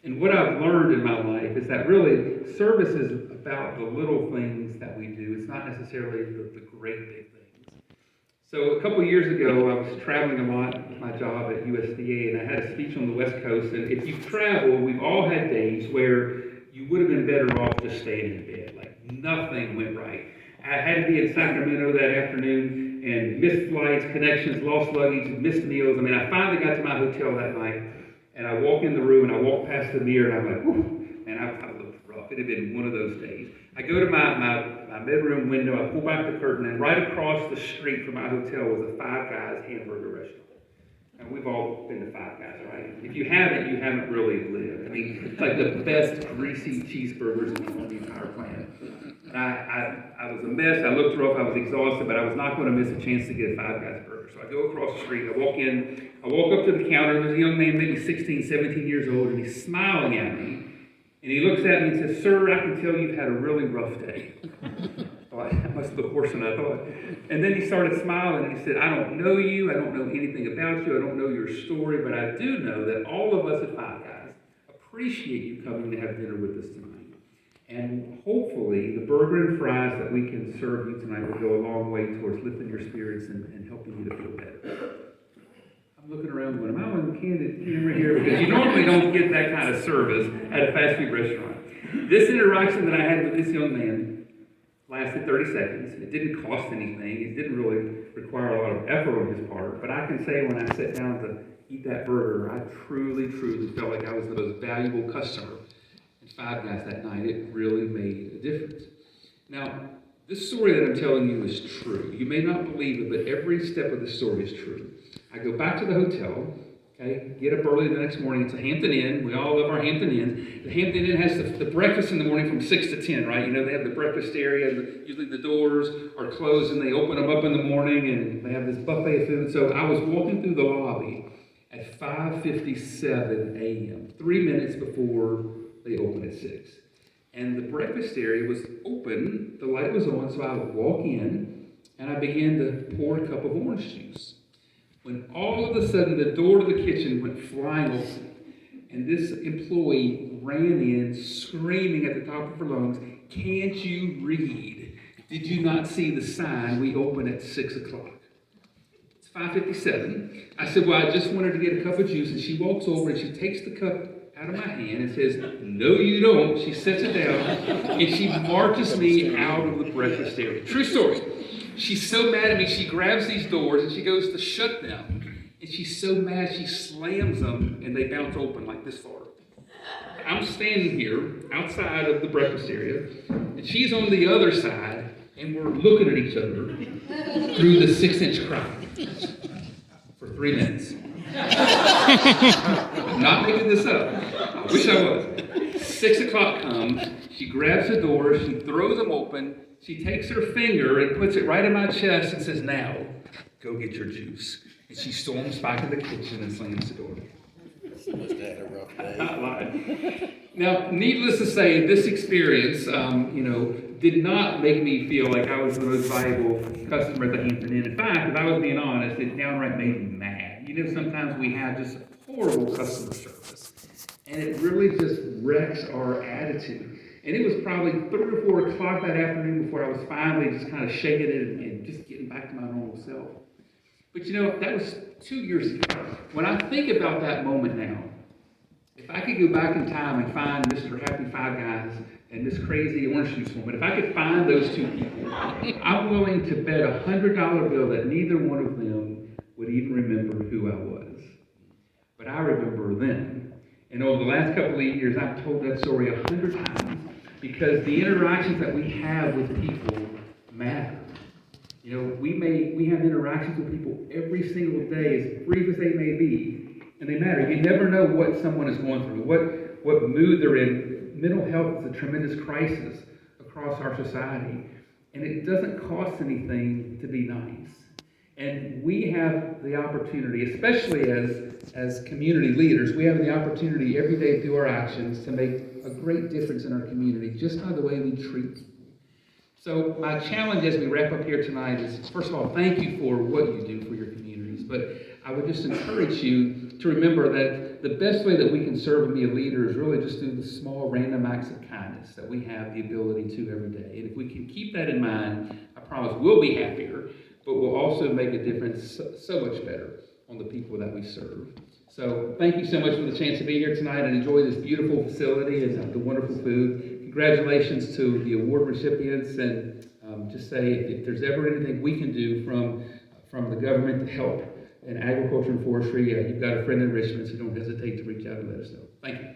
And what I've learned in my life is that really service is about the little things that we do. It's not necessarily the great big things. So a couple of years ago, I was traveling a lot with my job at USDA, and I had a speech on the West Coast. And if you've traveled, we've all had days where you would have been better off just staying in bed. Like nothing went right. I had to be in Sacramento that afternoon and missed flights, connections, lost luggage, missed meals. I mean, I finally got to my hotel that night, and I walk in the room and I walk past the mirror, and I'm like, whew, man, I looked rough. It had been one of those days. I go to my bedroom window, I pull back the curtain, and right across the street from my hotel was a Five Guys hamburger restaurant. And we've all been to Five Guys, right? If you haven't, you haven't really lived. I mean, it's like the best greasy cheeseburgers on the entire planet. And I was a mess. I looked rough. I was exhausted, but I was not going to miss a chance to get a Five Guys burger. So I go across the street. I walk in. I walk up to the counter. There's a young man, maybe 16, 17 years old, and he's smiling at me. And he looks at me and says, "Sir, I can tell you've had a really rough day." Well, that must look worse than I thought. And then he started smiling and he said, "I don't know you. I don't know anything about you. I don't know your story, but I do know that all of us at Five Guys appreciate you coming to have dinner with us tonight. And hopefully the burger and fries that we can serve you tonight will go a long way towards lifting your spirits and helping you to feel better." I'm looking around going, "Am I on candid camera here?" Because you normally don't get that kind of service at a fast food restaurant. This interaction that I had with this young man lasted 30 seconds. It didn't cost anything. It didn't really require a lot of effort on his part. But I can say when I sat down to eat that burger, I truly, truly felt like I was the most valuable customer at Five Guys that night. It really made a difference. Now, this story that I'm telling you is true. You may not believe it, but every step of the story is true. I go back to the hotel, okay, get up early the next morning. It's a Hampton Inn. We all love our Hampton Inns. The Hampton Inn has the breakfast in the morning from 6 to 10, right? You know, they have the breakfast area. Usually the doors are closed and they open them up in the morning and they have this buffet of food. So I was walking through the lobby at 5:57 a.m., 3 minutes before they open at 6. And the breakfast area was open. The light was on, so I would walk in and I began to pour a cup of orange juice. When all of a sudden the door to the kitchen went flying open, and this employee ran in screaming at the top of her lungs, "Can't you read? Did you not see the sign? We open at 6 o'clock. It's 5:57. I said, "Well, I just wanted to get a cup of juice." And she walks over and she takes the cup out of my hand and says, "No, you don't." She sets it down and she marches me out of the breakfast area. True story. She's so mad at me, she grabs these doors and she goes to shut them. And she's so mad, she slams them and they bounce open like this far. I'm standing here outside of the breakfast area and she's on the other side and we're looking at each other through the 6-inch crack for 3 minutes. I'm not making this up. I wish I was. 6 o'clock comes, she grabs the doors, she throws them open, she takes her finger and puts it right in my chest and says, "Now, go get your juice." And she storms back in the kitchen and slams the door. She must have had a rough day. Not lying. Now, needless to say, this experience, did not make me feel like I was the most valuable customer at the Hampton Inn. In fact, if I was being honest, it downright made me mad. You know, sometimes we have just horrible customer service, and it really just wrecks our attitude. And it was probably 3 or 4 o'clock that afternoon before I was finally just kind of shaking it and just getting back to my normal self. But that was 2 years ago. When I think about that moment now, if I could go back in time and find Mr. Happy Five Guys and Miss Crazy Orange Juice Woman, if I could find those two people, I'm willing to bet a $100 bill that neither one of them would even remember who I was. But I remember them. And over the last couple of years, I've told that story 100 times because the interactions that we have with people matter. We have interactions with people every single day, as brief as they may be, and they matter. You never know what someone is going through, what mood they're in. Mental health is a tremendous crisis across our society, and it doesn't cost anything to be nice. And we have the opportunity, especially as community leaders, we have the opportunity every day through our actions to make a great difference in our community just by the way we treat people. So my challenge as we wrap up here tonight is, first of all, thank you for what you do for your communities. But I would just encourage you to remember that the best way that we can serve and be a leader is really just through the small random acts of kindness that we have the ability to every day. And if we can keep that in mind, I promise we'll be happier, but we'll also make a difference so much better on the people that we serve. So thank you so much for the chance to be here tonight and enjoy this beautiful facility and the wonderful food. Congratulations to the award recipients, and just say if there's ever anything we can do from the government to help in agriculture and forestry, you've got a friend in Richmond, so don't hesitate to reach out and let us know. Thank you.